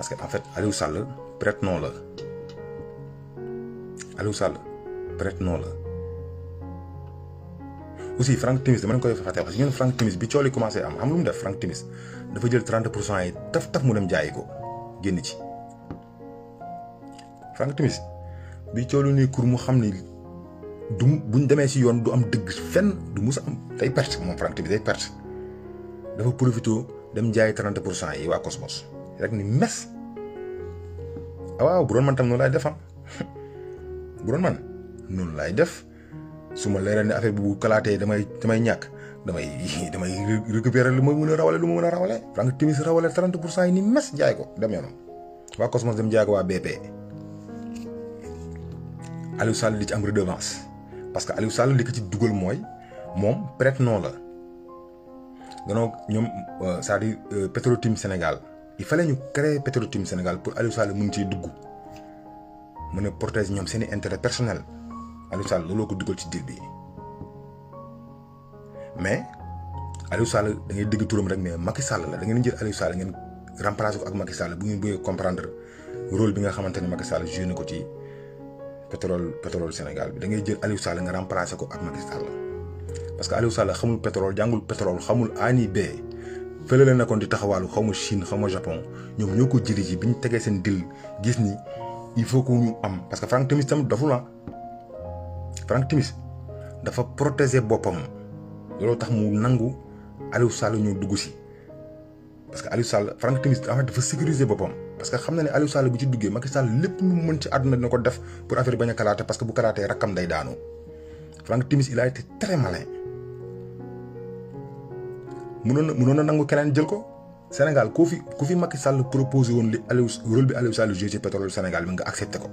parce que en fait Aliou Sall prête-nom la Aliou Sall prête-nom la aussi Franck Timis dama leen koy fàtte parce que ñun Franck Timis bi cool yi commencé am xam lu mu def Franck Timis dafa jël 30% yi taf mu dem jaayi ko génn ci Franck Timis bi coolu nii kur mu xam ni du buñ demee si yoon du am dëgg fenn du mus a am day perte moom Franck Timis day perte dafa profité dem jaay 30% yi waa Cosmos rek ni mes waaw bu doon man tam noonu laay def bu doon man noonu laay def su ma leeral ne affaire bu kalaatee damay ñàkk damay récupérer lu ma mën a rawale lu ma mën a rawale Franck Timis rawale 30% yi ni mes jaay ko dem yoonam waa Cosmos dem jaay ko waa BP Aliou Sall di ci am redevance parce que Aliou Sall li ko ci dugal mooy moom prête-nom la gannaaw ñoom c'est-à-dire Petro-Tim Sénégal il fallait ñu créer Petro-Tim Sénégal pour Aliou Sall mën ciy dugg mën a protéger ñoom seen i intérêt personnel Aliou Sall looloo ko dugal ci deal bi mais Aliou Sall da ngay dégg turam rek mais Macky Sall la da ngeen jël Aliou Sall ngeen remplacer ko ak Macky Sall bu ngeen bëggee comprendre rôle bi nga xamante ne Macky Sall joué na ko ci pétrole Sénégal bi da ngay jël Aliou Sall nga remplacer ko ak Macky Sall parce que Aliou Sall xamul pétrole jàngul pétrole xamul ani bee fële la nekkoon di taxawaalu xaw ma Chine xaw ma Japon ñoom ñoo ko jëli ji bi ñu tegee seen deal gis ni il faut que ñu am parce que Franck Timis tam daful la Franck Timis dafa protéger boppam looloo tax mu nangu Aliou Sall ñoo dugg si parce que Aliou Sall Franck Timis en fait dafa sécuriser boppam parce que xam na ne Aliou Sall bu ci duggee Macky Sall lépp lu mu mën ci àdduna dina ko def pour affaire bañ a kalaate parce que bu kalaatee rakkam day daanu Franck Timis il a été très malin mënoon na nangu keneen jël ko Sénégal ku fi Macky Sall proposé woon li rôle bi Aliou Sall joué ci pétrole Sénégal bi nga accepté ko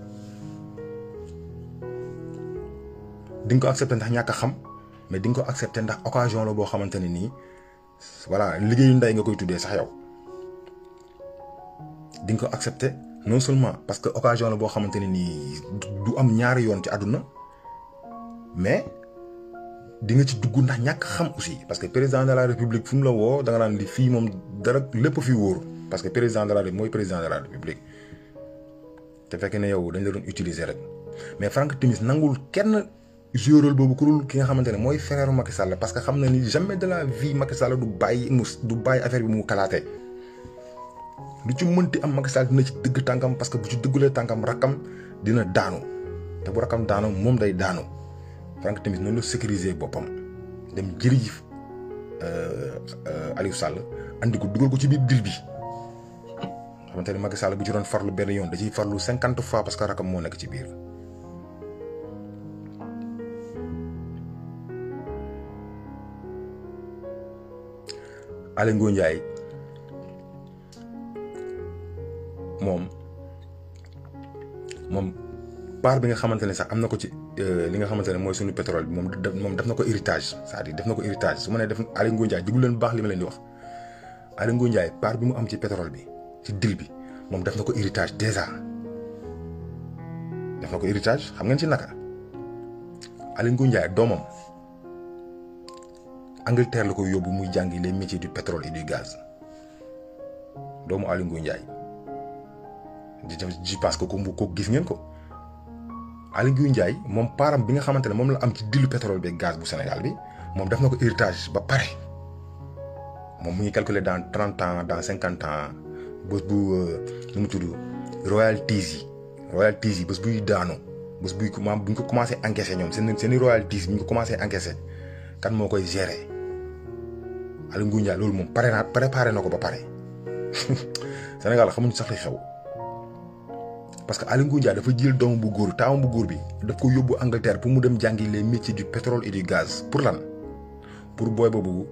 di nga ko accepté ndax ñàkk a xam mais di nga ko accepté ndax occasion la boo xamante ne nii voilà liggéeyu ndey nga koy tuddee sax yow di nga ko accepté non seulement parce que occasion la boo xamante ne nii du am ñaari yoon ci àdduna mais di nga ci dugg ndax ñàkk xam aussi parce que président de la république fu mu la woo da nga naan li fii moom dara lépp fi wóor parce que président de la république mooy président de la république te fekk ne yow dañ la doon utiliser rek mais Franck Timis nangul kenn joué rôle boobu kurul ki nga xamante ne mooy frère Macky Sall parce que xam na ni jamais de la vie Macky Sall du bàyyi affaire bi mu kalaatee lu ci mënti am Macky Sall dina ci dëgg tànkam parce que bu ci dëggulee tànkam rakkam dina daanu te bu rakkam daanu moom day daanu Franck Timis noonu la sécuriser boppam dem jëri ji Aliou Sall andi ko dugal ko ci biir dil bi xamante ne Macky Sall bu ci doon farlu benn yoon da ciy farlu 50 fois parce que rakkam moo nekk ci biir. Aly Ngouille Ndiaye moom part bi nga xamante ne sax am na ko ci li nga xamante ne mooy suñu pétrole bi moom def na ko héritage c'est-à-dire def na ko héritage su ma nee def Aly Ngouille Ndiaye déglu leen baax li ma leen di wax Aly Ngouille Ndiaye part bi mu am ci pétrole bi ci dil bi moom def na ko héritage déjà def na ko héritage xam ngeen ci naka Aly Ngouille Ndiaye doomam Angleterre la ko yóbbu muy jàngi les métiers du pétrole et du gaz doomu Aly Ngouille Ndiaye je pense que ko gis ngeen ko Aly Ngouille Ndiaye moom param bi nga xamante ne moom la am ci dilu pétrole bi gaz bu Sénégal bi moom def na ko héritage ba pare moom mu ngi calculer dans 30 ans dans 50 ans bés bu nu mu tudd royalties yi bés buy daanu bés buy maam bu ñu ko commencé encaissé ñoom seen i royalties bu ñu ko commencé encaissé kan moo koy gérer Aly Ngouille Ndiaye loolu moom préparé na ko ba pare Sénégal xamuñ sax li xew parce que Aly Ngouille Ndiaye dafa jël doomu bu góor taawam bu góor bi daf ko yóbbu Angleterre pour mu dem jàngi les métiers du pétrole et du gaz pour lan pour booy boobu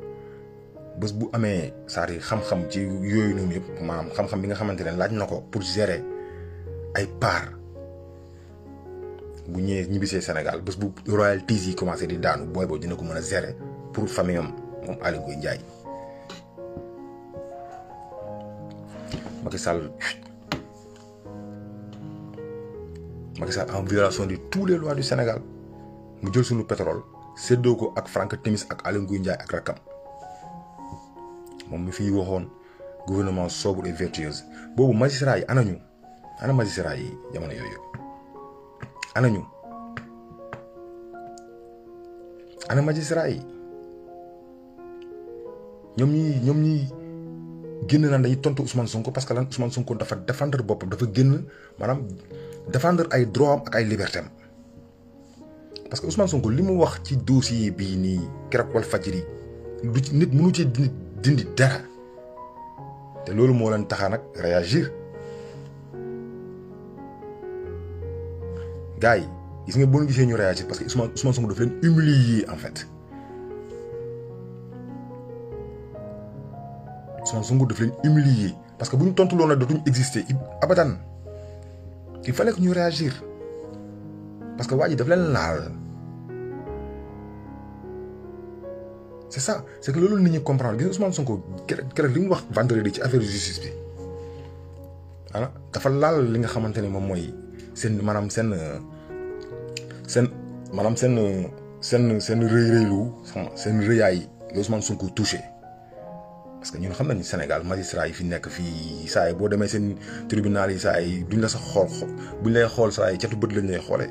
bés bu amee c'est-à-dire xam-xam ci yooyu noonu yëpp maanaam xam-xam bi nga xamante ne laaj na ko pour gérer ay part bu ñëwee ñibbisee Sénégal bés bu royalties yi commencé di daanu booy boobu dina ko mën a gérer pour famille am moom Aly Ngouille Ndiaye. Macky Sall en violation de tous les lois du Sénégal mu jël suñu pétrole séddoo ko ak Franck Timis ak Aly Ngouille Ndiaye ak rakkam moom mi fiy waxoon gouvernement sobre et vertueuse boobu magistrat yi anañu ana magistrat yi jamono yooyu anañu ana magistrat yi ñoom ñi génn naan dañuy tontu Ousmane Sonko parce que lan Ousmane Sonko dafa défendre boppam dafa génn maanaam défendre ay droit am ak ay liberté am parce que Ousmane Sonko li mu wax ci dossier bii nii keroog Walfadjri lu ci nit mënu ci dindi dara te loolu moo leen taxa nag réagir gars yi gis nga boo gisee ñu réagir parce que Ousmane Sonko daf leen humilier en fait Ousmane Sonko daf leen humilier parce que bu ñu tontu loolu nag dootuñu exister abadan il fallait que ñu réagir parce que waa ji daf leen laal c'est ça c'est que loolu nit ñi comprendre gis nga Ousmane Sonko keroog li mu wax vendredi ci affaire justice bi ah dafa laal li nga xamante ne moom mooy seen maanaam seen rëy-rëylu seen rëyaay la Ousmane Sonko touché parce que ñun xam nañu Sénégal magistrat yi fi nekk fii saa yi boo demee seen tribunal yi saa yi duñ la sax xool buñ lay xool saa yi catu bët lañ lay xoolee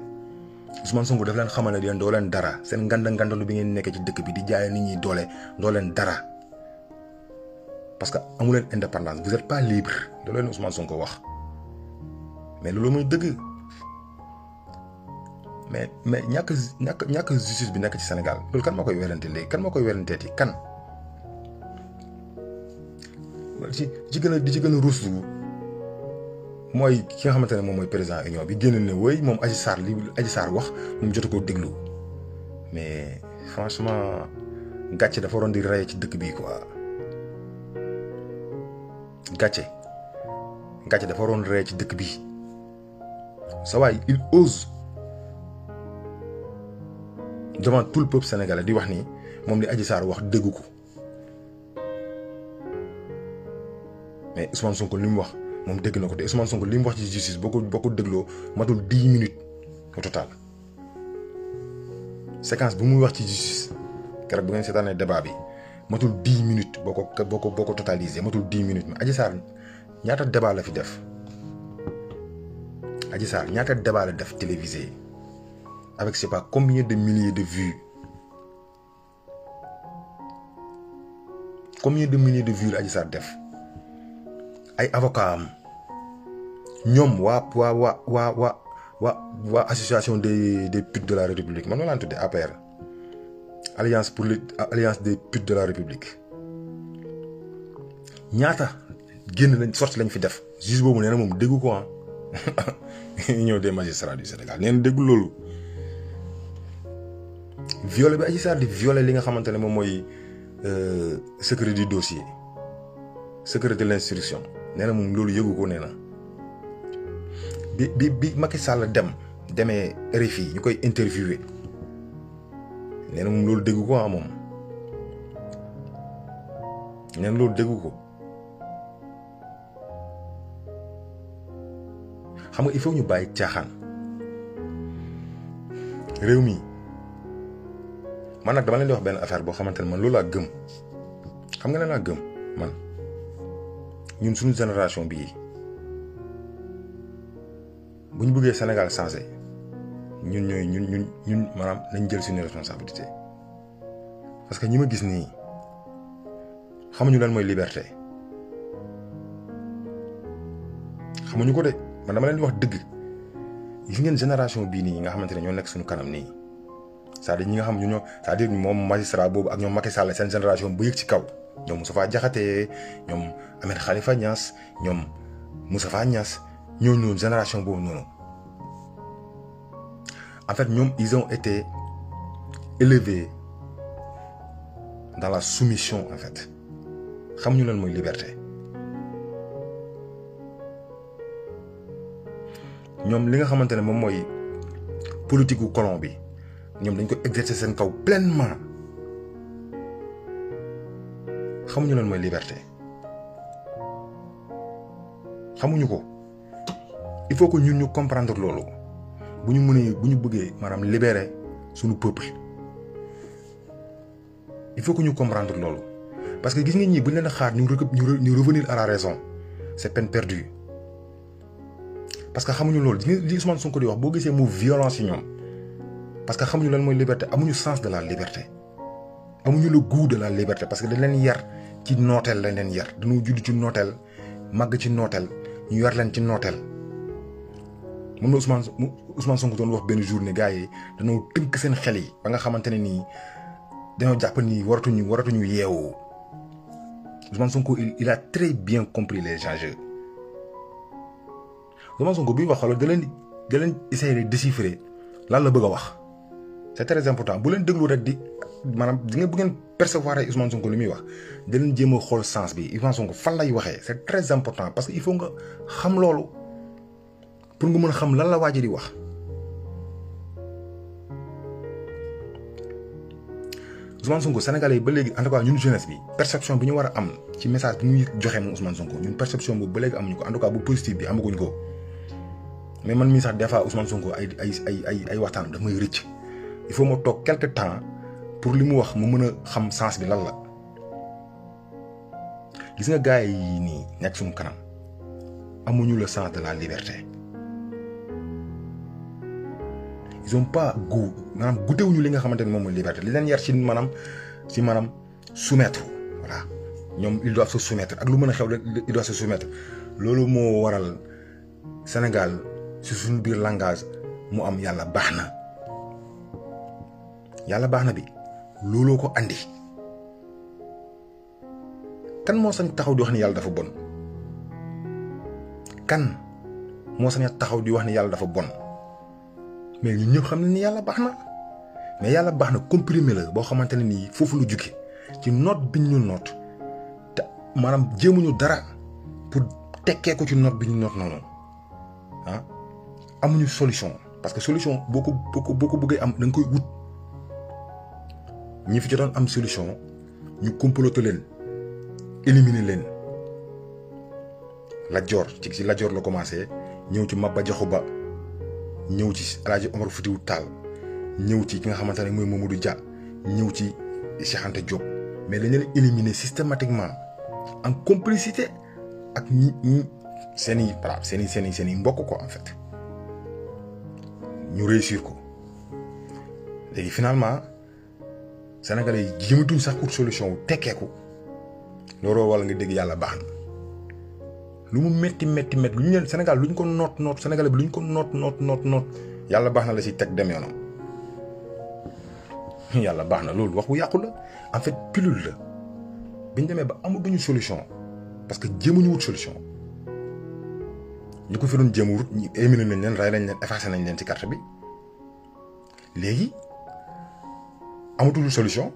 Ousmane Sonko daf leen xamal ne yéen doo leen dara seen ngandalu bi ngeen nekkee ci dëkk bi di jaay nit ñi doole doo leen dara parce que amu leen indépendance vous êtes pas libre da leen Ousmane Sonko wax mais loolu muy dëgg mais ñàkk justice bi nekk ci Sénégal loolu kan moo koy werante léegi kan moo koy weranteeti kan di ci gën a ruus mooy ki nga xamante ne moom mooy président union bi génn ne woy moom Adji Sarr li Adji Sarr wax moom jotu koo déglu mais franchement gàcce dafa waroon di rey ci dëkk bi quoi gàcce dafa waroon rey ci dëkk bi sa waay il ose devant tout le peuple sénégalais di wax ni moom li Adji Sarr wax déggu ko mais Ousmane Sonko li mu wax moom dégg na ko te Ousmane Sonko li mu wax ci justice boo ko dégloo matul 10 minutes au total séquence bu muy wax ci justice keroog bu ngeen seetaanee débat bi matul 10 minutes boo ko totalisé matul 10 minutes mais Adji Sarr ñaata débat la fi def Adji Sarr ñaata débat la def télévisé avec je sais pas combien de milliers de vues la Adji Sarr def ay avocat am ñoom waa association des putes de la république man ma laan tudde APR alliance des putes de la république ñaata génn nañ sorti lañ fi def juge boobu nee na moom déggu ko ah union des magistrats du Sénégal nee na déggu loolu violé bi Adji Sarr di violé li nga xamante ne moom mooy secret du dossier secret de l'instruction nee na moom loolu yëgu ko nee na bi Macky Sall demee RFI ñu koy interviewé nee na moom loolu déggu ko moom nee na loolu déggu ko xam nga il faut ñu bàyyi caaxaan réew mi man nag dama leen di wax benn affaire boo xamante ne man loolu laa gëm xam nga ne laa gëm man ñun suñu génération bii bu ñu bëggee Sénégal changé ñun maanaam nañ jël suñu responsabilité parce que ñi ma gis nii xamuñu lan mooy liberté xamuñu ko de man dama leen di wax dëgg gis ngeen génération bii nii nga xamante ne ñoo nekk suñu kanam nii c'est-à-dire ñi nga xam ñoo c'est-à-dire moom magistrat boobu ak ñoom Macky Sall seen génération bu yëg ci kaw ñoom Moustapha Diakhaté ñoom Ahmed Khalifa Niass ñoom Moustapha Niass ñooñu noonu génération boobu noonu en fait ñoom ils ont été élevés dans la soumission en fait xamuñu lan mooy liberté ñoom li nga xamante ne moom mooy politique gu colon bi ñoom dañ ko exercer seen kaw pleinement xamuñu lan mooy liberté xamuñu ko il faut que ñun ñu comprendre loolu bu ñu bëggee maanaam libérer suñu peuple il faut que ñu comprendre loolu parce que gis nga ñii bu ñu leen a xaar ñu revenir à la raison c'est peine perdue parce que xamuñu loolu li Ousmane Sonko di wax boo gisee mu violence yi ñoom parce que xamuñu lan mooy liberté amuñu sens de la liberté amuñu le goût de la liberté parce que dañ leen yar ci nooteel lañ leen yar dañoo judd ci nooteel màgg ci nooteel ñu yar leen ci nooteel moom la Ousmane Sonko doon wax benn jour ne gars yi dañoo tënk seen xel yi ba nga xamante ne nii dañoo jàpp ni waratuñu yeewoo Ousmane Sonko il a très bien compris les enjeux Ousmane Sonko buy wax xoolal da leen essayer de déchiffrer lan la bëgg a wax c'est très important bu leen déglu rek di maanaam di nga bu ngeen percevoir ay Ousmane Sonko li muy wax da leen jéem a xool sens bi Ousmane Sonko fan lay waxee c'est très important parce que il faut nga xam loolu pour nga mën a xam lan la waaj di wax. Ousmane Sonko sénégalais yi ba léegi en tout cas ñun jeunesse bi perception bi ñu war a am ci message bi muy joxe moom Ousmane Sonko ñun perception boobu ba léegi amuñu ko en tout cas bu positif bi amaguñ ko mais man mii sax des fois Ousmane Sonko ay waxtaan daf may rëcc il faut ma toog quelque temps pour li mu wax mu mën a xam sens bi lan la. gis nga gars yi nii nekk suñu kanam amuñu le sens de la liberté ils ont pas goût maanaam goûtewuñu li nga xamante ne moom mooy liberté li leen yar ci maanaam soumettre voilà ñoom ils doivent se soumettre ak lu mën a xew ils doivent se soumettre loolu moo waral Sénégal si suñu biir langage mu am yàlla baax na bi looloo ko andi kan moo sañ taxaw di wax ni yàlla dafa bon kan moo sañ taxaw di wax ni yàlla dafa bon mais ñun ñëpp xam ne ni yàlla baax na mais yàlla baax na comprimé la boo xamante ne nii foofu lu jóge ci noot bi ñu noot te maanaam jéemuñu dara pour tekkee ko ci noot bi ñu noot noonu ah amuñu solution parce que solution boo ko bëggee am da nga koy wut ñi fi jotoon am solution ñu comploter leen éliminer leen Lat Joor ci Lat Joor la commencé ñëw ci Maba Jaxu Ba ñëw ci El Hadj Omar Foutiyou Tall ñëw ci ki nga xamante ne mooy Mamadou Dia ñëw ci Cheikh Anta Diop mais dañu leen éliminer systématiquement en complicité ak ñi seen i mbokk ko en fait ñu réussir ko léegi finalement sénégalais yi jëmatuñ sax pour solution wu tekkeeku looloo wala nga dégg yàlla baax na lu mu métti lu ñu leen Sénégal lu ñu ko noot sénégalais bi lu ñu ko noot yàlla baax na la si teg dem yoonam yàlla baax na loolu wax bu yàqu la en fait pilule la biñ demee ba amatuñu solution parce que jéemuñu wut solution ñu ko fi doon jéem wut ñu éliminé nañ leen ray nañ leen effacé nañ leen ci carte bi léegi amatul solution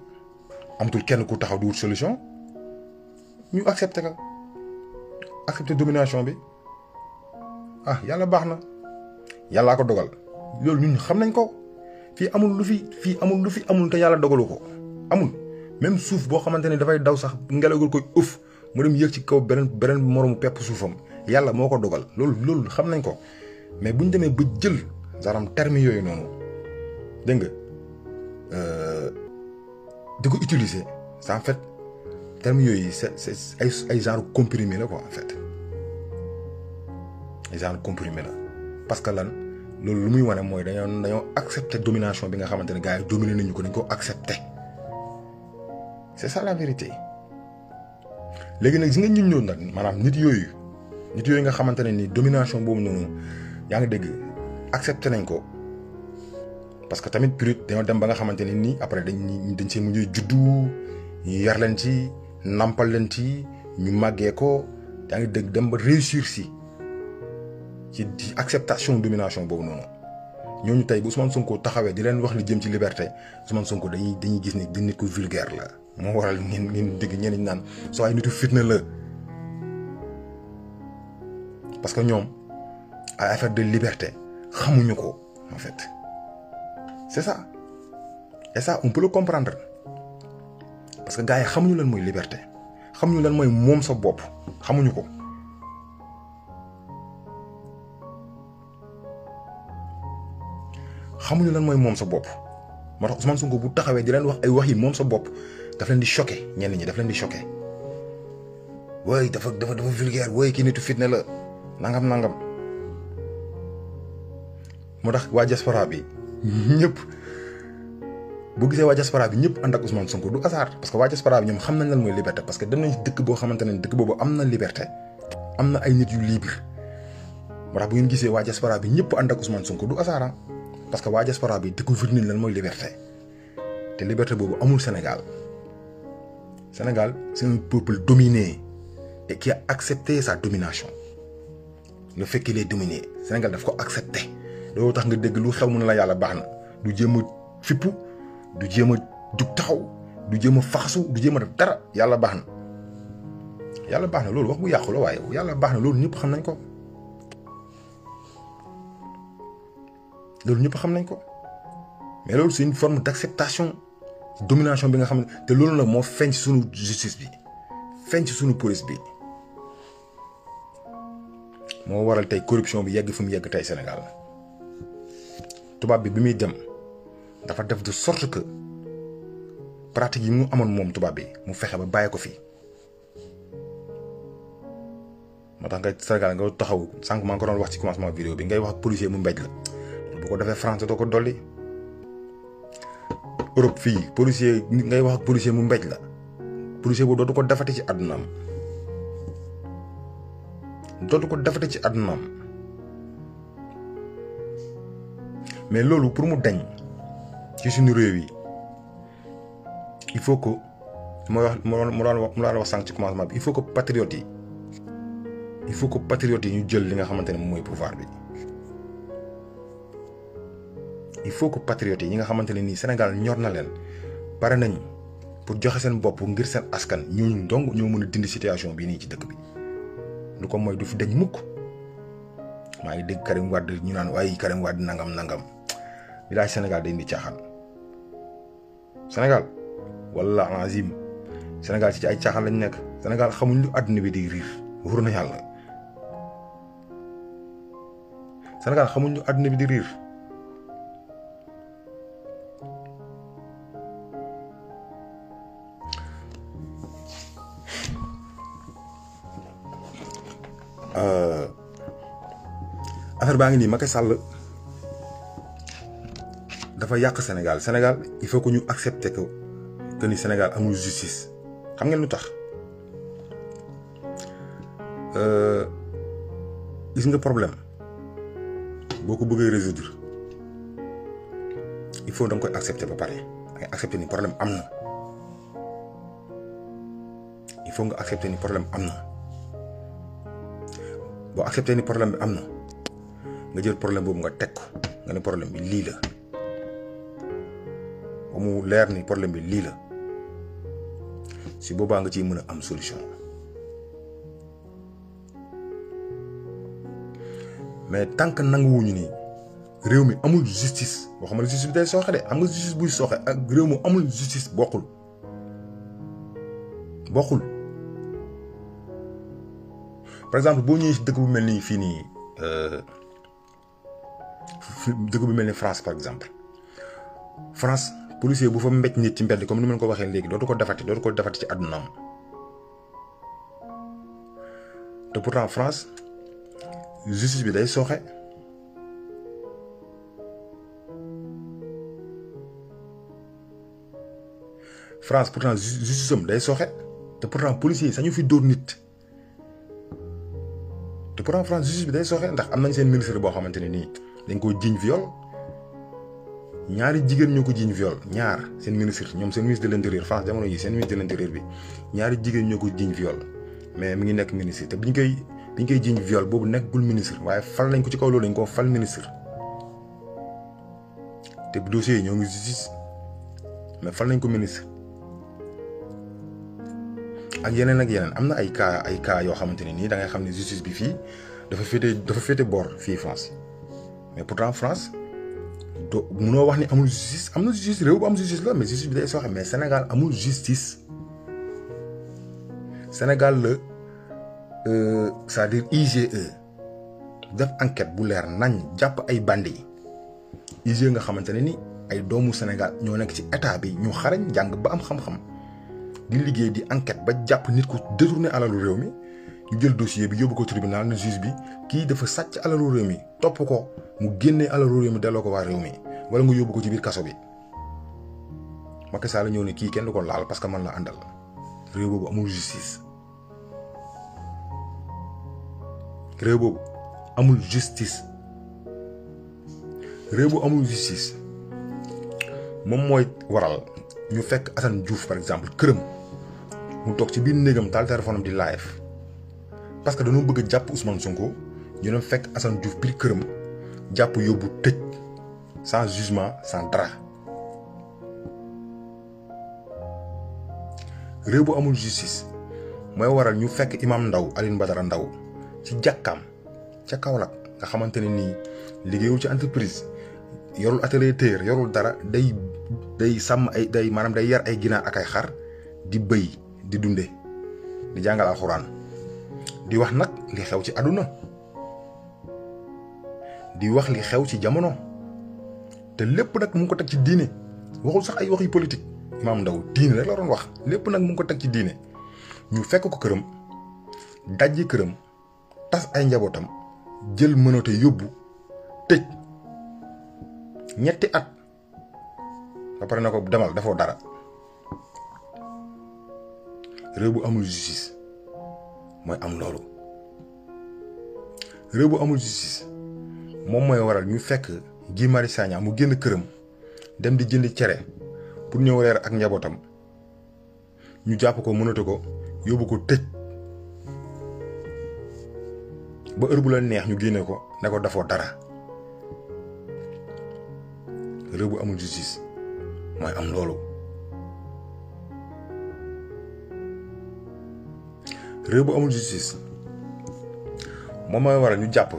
amatul kenn ku taxaw di wut solution ñu accepté domination bi yàlla baax na yàllaa ko dogal loolu ñun xam nañ ko fii amul lu fi amul te yàlla dogalu ko amul même suuf boo xamante ne dafay daw sax ngelaw koy ëff mu dem yëg ci kaw beneen moromu pepp suufam yàlla moo ko dogal loolu xam nañ ko mais buñ demee ba jël genre terme yooyu noonu dégg nga di ko utiliser c'est en fait terme yooyu c'est ay genre comprimé la quoi en fait ay genre comprimé la parce que lan loolu lu muy wane mooy dañoo accepter domination bi nga xamante ne gars yi dominé nañu ko dañ ko accepter c'est ça la vérité léegi nag si nga ñun ñëw nag maanaam nit yooyu nga xamante ne ni domination boobu noonu yaa ngi dégg accepter nañ ko parce que tamit plus dañoo dem ba nga xamante ne nii après dañ see mujj juddu ñu yar leen ci nampal leen ci ñu màggee ko yaa ngi dégg dem ba réussir ci acceptation domination boobu noonu ñooñu tey bu Ousmane Sonko taxawee di leen wax li jëm ci liberté Ousmane Sonko dañuy gis ni di nit ko vulgaire la moo waral ngeen dégg ñenn ñi naan soo ay nitu fitna la parce que ñoom ay affaire de liberté xamuñu ko en fait c'est ça et ça on peut le comprendre parce que gars yi xamuñu lan mooy liberté xamuñu lan mooy moom sa bopp xamuñu ko xamuñu lan mooy moom sa bopp moo tax Ousmane Sonko bu taxawee di leen wax ay wax yi moom sa bopp daf leen di choqué ñenn ñi daf leen di choqué wooy dafa vulgaire wooy kii nitu fitne la nangam moo tax waa diaspora bi ñëpp boo gisee waa diaspora bi ñëpp ànd ak Ousmane Sonko du hasard parce que waa diaspora bi ñoom xam nañ lan mooy liberté parce que dem nañ dëkk boo xamante ne dëkk boobu am na liberté am na ay nit yu libre moo tax bu ngeen gisee waa diaspora bi ñëpp ànd ak Ousmane Sonko du hasard parce que waa diaspora bi découvrir nañ lan mooy liberté te liberté boobu amul Sénégal c'est un peuple dominé et qui a accepté sa domination le fait qu'il est dominé Sénégal daf ko accepté loolu tax nga dégg lu xew mu ne la yàlla baax na du jéem a fippu du jéem a jug taxaw du jéem a faxasu du jéem a def dara yàlla baax na loolu wax bu yàqu la waaye yàlla baax na loolu ñëpp xam nañ ko mais loolu c'est une forme d'acceptation domination bi nga xam ne te loolu nag moo feeñ ci sunu justice bi feeñ ci sunu police bi moo waral tey corruption bi yegg fi mu yegg tey Sénégal tubaab bi muy dem dafa def de sorte que pratique yi mu amoon moom tubaab bi mu fexe ba bàyyi ko fi moo tax nga Sénégal nga taxaw sànq maa ngi ko doon wax ci commencement vidéo bi ngay wax ak policier mu mbéj la bu ko defee France doo ko dolli Europe fii policier ngay wax ak policier mu mbéj la policier boobu dootu ko defati ci àddunaam mais loolu pour mu dañ ci suñu réew yi il faut que mu daan wax sànq ci commencement bi il faut que patriotes yi ñu jël li nga xamante ne moom mooy pouvoir bi il faut que patriotes yi ñi nga xamante ne nii Sénégal ñor na leen pare nañ pour joxe seen bopp ngir seen askan ñooñu dong ñoo mën a dindi situation bii nii ci dëkk bi lu ko mooy du fi dañ mukk maa ngi dégg Karim Wade ñu naan waaye Karim Wade nangam bilaay Sénégal day indi caaxaan Sénégal wala azim Sénégal ci ay caaxaan lañ nekk Sénégal xamuñ lu àdduna bi di riir wóor na yàlla Sénégal xamuñ lu àdduna bi di riir affaire baa ngi nii Macky Sall dafa yàq Sénégal il faut que ñu accepter que ni Sénégal amul justice xam ngeen lu tax gis nga problème boo ko bëggee résoudre il faut da nga koy accepter ba pare da ngay accepter ni problème am na il faut nga accepter ni problème am na boo accepter ni problème bi am na nga jël problème boobu nga teg ko nga ne problème bi lii la ba mu leer ni problème bi lii la si boobaa nga ciy mën a am solution mais tant que nanguwuñu ni réew mi amul justice boo xam ne justice bi day sooxe de am nga justice buy sooxe ak réew mu amul justice bokkul par exemple boo ñëwee si dëkk bu mel nii fii nii dëkk bu mel ni France par exemple France policier bu fa mbéj nit ci mbedd comme ni ma ko waxee léegi dootu ko defati ci àddunaam te pourtant France justice bi day sooxe France pourtant justice am day sooxe te pourtant policier yi sañu fi dóor nit te pourtant France justice bi day sooxe ndax am nañ seen ministre boo xamante ne nii dañ koo jiiñ viol ñaari jigéen ñoo ko jiiñ viol ñaar seen ministre ñoom seen ministre de l'intérieur France jamono yi seen ministre de l'intérieur bi ñaari jigéen ñoo ko jiiñ viol mais mi ngi nekk ministre te biñ koy jiiñ viol boobu nekkul ministre waaye fal nañ ko ci kaw loolu dañ koo fal ministre te dossiers yi ñoo ngi justice mais fal nañ ko ministre ak yeneen am na ay cas yoo xamante ne nii da ngay xam ne justice bi fii dafa féete boor fii France mais pourtant France do munoo wax ni amul justice am na justice réew bu am justice la mais justice bi day sooxe mais Sénégal amul justice Sénégal la c'est-à-dire IGE def enquête bu leer nañ jàpp ay bandi yi IGE nga xamante ne ni ay doomu Sénégal ñoo nekk ci état bi ñu xarañ jàng ba am xam-xam di liggéey di enquête ba jàpp nit ku détourné alalu réew mi ñu jël dossier bi yóbbu ko tribunal ne juge bi kii dafa sàcc alalu réew mi topp ko mu génnee alalu réew mi delloo ko waa réew mi wala nga yóbbu ko ci biir kaso bi Macky Sall ñëw ne kii kenn du ko laal parce que man la àndal réew boobu amul justice réew boobu amul justice réew bu amul justice moom mooy waral ñu fekk Assane Diouf par exemple këram mu toog ci biir néegam taal téléphone am di live parce que dañoo bëgg a jàpp Ousmane Sonko ñu dem fekk Assane Diouf biir këram jàpp yóbbu tëj sans jugement sans dara réew bu amul justice mooy waral ñu fekk Imam Ndaw Alioune Badara Ndaw ci jàkkaam ca Kaolack nga xamante ne nii liggéeyul ci entreprise yorul atelier tailleur yorul dara day sàmm ay day maanaam day yar ay ginaar ak ay xar di bëy di dunde di jàngal alxuraan di wax nag li xew ci àdduna di wax li xew ci jamono te lépp nag mu ngi ko teg ci diine waxul sax ay wax yu politique Imam Ndaw diine rek la doon wax lépp nag mu ngi ko teg ci diine ñu fekk ko këram dajji këram tas ay njabootam jël mënote yóbbu tëj ñetti at ba pare na ko demal dafoo dara réew bu amul justice mooy am loolu réew bu amul justice moom mooy waral ñu fekk Guy Marius Sagna mu génn këram dem di jëndi cere pour ñëw reer ak njabootam ñu jàpp ko mënate ko yóbbu ko tëj ba heure bu la neex ñu génne ko ne ko dafoo dara réew bu amul justice mooy am loolu réew bu amul justice moom mooy waral ñu jàpp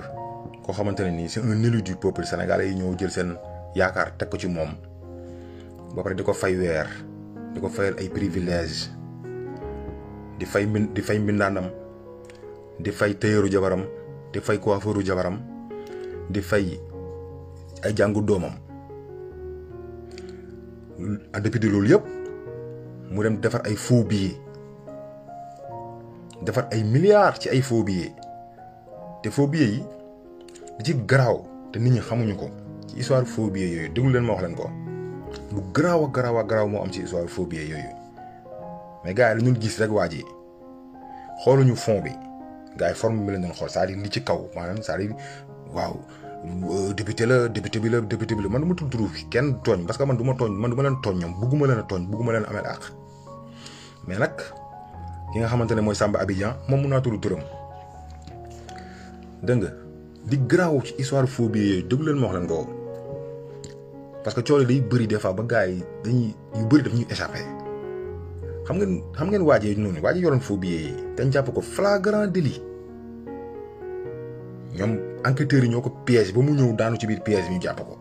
koo xamante ne nii c'est un élu du peuple sénégalais yi ñëw jël seen yaakaar teg ko ci moom ba pare di ko fay weer di ko fayal ay privilège di fay mbindaanam di fay téyeeru jabaram di fay coiffeuru jabaram di fay ay jàngu doomam depuis de loolu yëpp mu dem defar ay faux billets defar ay milliards ci ay faux billets te faux billets yi di ci garaaw te nit ñi xamuñu ko ci histoire faux billets yooyu déglu leen ma wax leen ko lu garaaw a garaaw a garaaw moo am ci histoire faux billets yooyu mais gars yi dañu gis rek waa ji xooluñu fond bi gars yi forme bi lañ doon xool c'est-à-dire li ci kaw maanaam c'est-à-dire waaw député bi la man du ma tudd turu kenn tooñ parce que man du ma leen tooñ ñoom bugguma leen a tooñ bugguma leen ameel àq mais nag ki nga xamante ne mooy Samba Abidjan moom mun naa tudd turam dégg nga di garaaw ci histoire faux billets yooyu déglu leen ma wax leen ko parce que coono day bëri des fois ba gars yi dañuy yu bëri daf ñuy échappé xam ngeen waajee noonu waajee yoroon faux billets yi dañ jàpp ko flagrant délit ñoom enquêteurs yi ñoo ko piège ba mu ñëw daanu ci biir piège bi ñu jàpp ko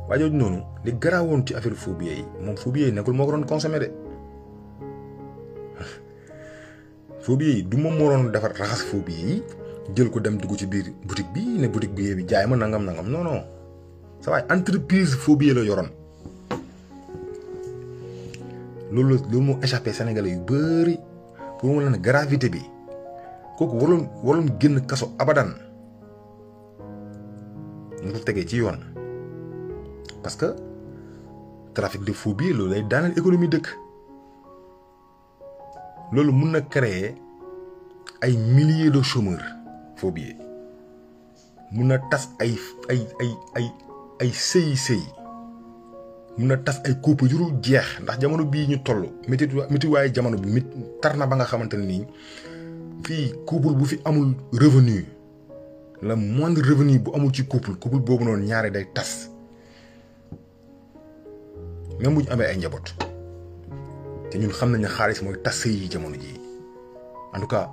waajoo noonu li garaawoon ci affaire faux billets yi moom faux billets yi nekkul moo ko doon consommé de faux billets yi du moom moo doon defar raxas faux billets yi jël ko dem dugg ci biir boutique bi ne boutique billet bi jaay ma nangam non non sa waay entreprise faux billets la yoroon loolu moo échappé Sénégalais yu bëri pour mu leen gravité bi kooku waroon génn kaso abadan ñu ko tegee ci yoon parce que trafic de faux billets loolu lay daaneel économie dëkk loolu mun na créer ay milliers de chômeurs faux billets mun na tas ay sëy mun na tas ay couple yu dul jeex ndax jamono bii ñu toll métti waaye jamono bi tar na ba nga xamante ne nii fii couple bu fi amul revenu la moindre revenu bu amul ci couple boobu noonu ñaare day tas même bu ñu amee ay njaboot te ñun xam nañ ne xaalis mooy tas sëy yi jamono jii en tout cas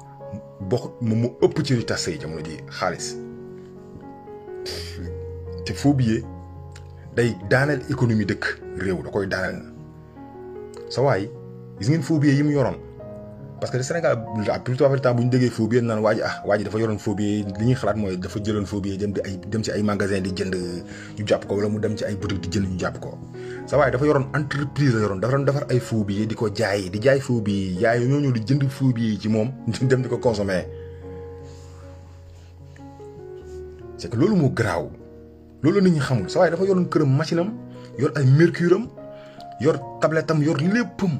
moom mu ëpp ci li tas sëy jamono jii xaalis te faux billet day daaneel économie dëkk réew da koy daaneel sa waay gis ngeen faux billet yi mu yoroon parce que le Sénégal la plupart du temps bu ñu déggee phobie naan waa ji dafa yoroon phobie li ñuy xalaat mooy dafa jëloon phobie dem ci ay magasin di jënd ñu jàpp ko wala mu dem ci ay boutique di jënd ñu jàpp ko sa waaye dafa yoroon entreprise la yoroon dafa doon defar ay phobie di ko jaay di jaay phobie yaay ñooñu di jënd phobie ci moom dem di ko consommer c'est que loolu moo garaaw loolu nit ñi xamul sa waaye dafa yoroon këram machine am yor ay mercure am yor tablette am yor léppam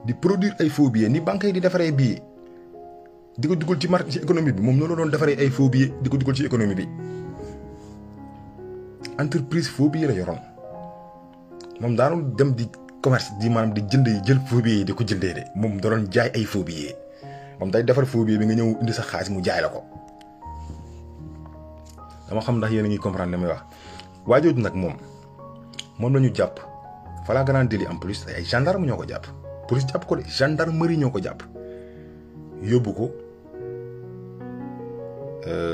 di produire ay faux billets ni banque yi di defaree billets di ko dugal ci marché ci économie bi moom noonu la doon defaree ay faux billets di ko dugal ci économie bi entreprise faux billets la yoroon moom daanul dem di commerce di maanaam di jënd jël faux billets yi di ko jëndee de moom da doon jaay ay faux billets moom day defar faux billet bi nga ñëw indi sa xaalis mu jaay la ko dama xam ndax yéen a ngi comprendre li may wax waa jooju nag moom la ñu jàpp flagrant délit en plus ay gendarme ñoo ko jàpp. police jàpp ko de gendarmerie ñoo ko jàpp yóbbu ko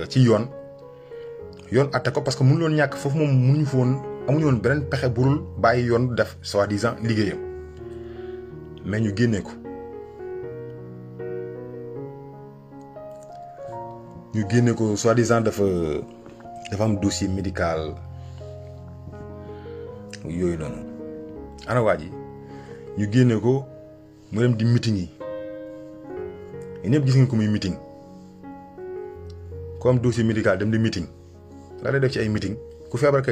ci yoon atte ko parce que mënu loon ñàkk foofu moom mënuñu fa woon amuñu woon beneen pexe burul bàyyi yoon def soi-disant liggéeyam mais ñu génnee ko soi-disant dafa am dossier médical yooyu noonu ana waa ji ñu génne ko mu dem di meeting yi ñëpp gis ngeen ko muy meeting ku am dossier médical dem di meeting la lay def ci ay meeting ku feebar kay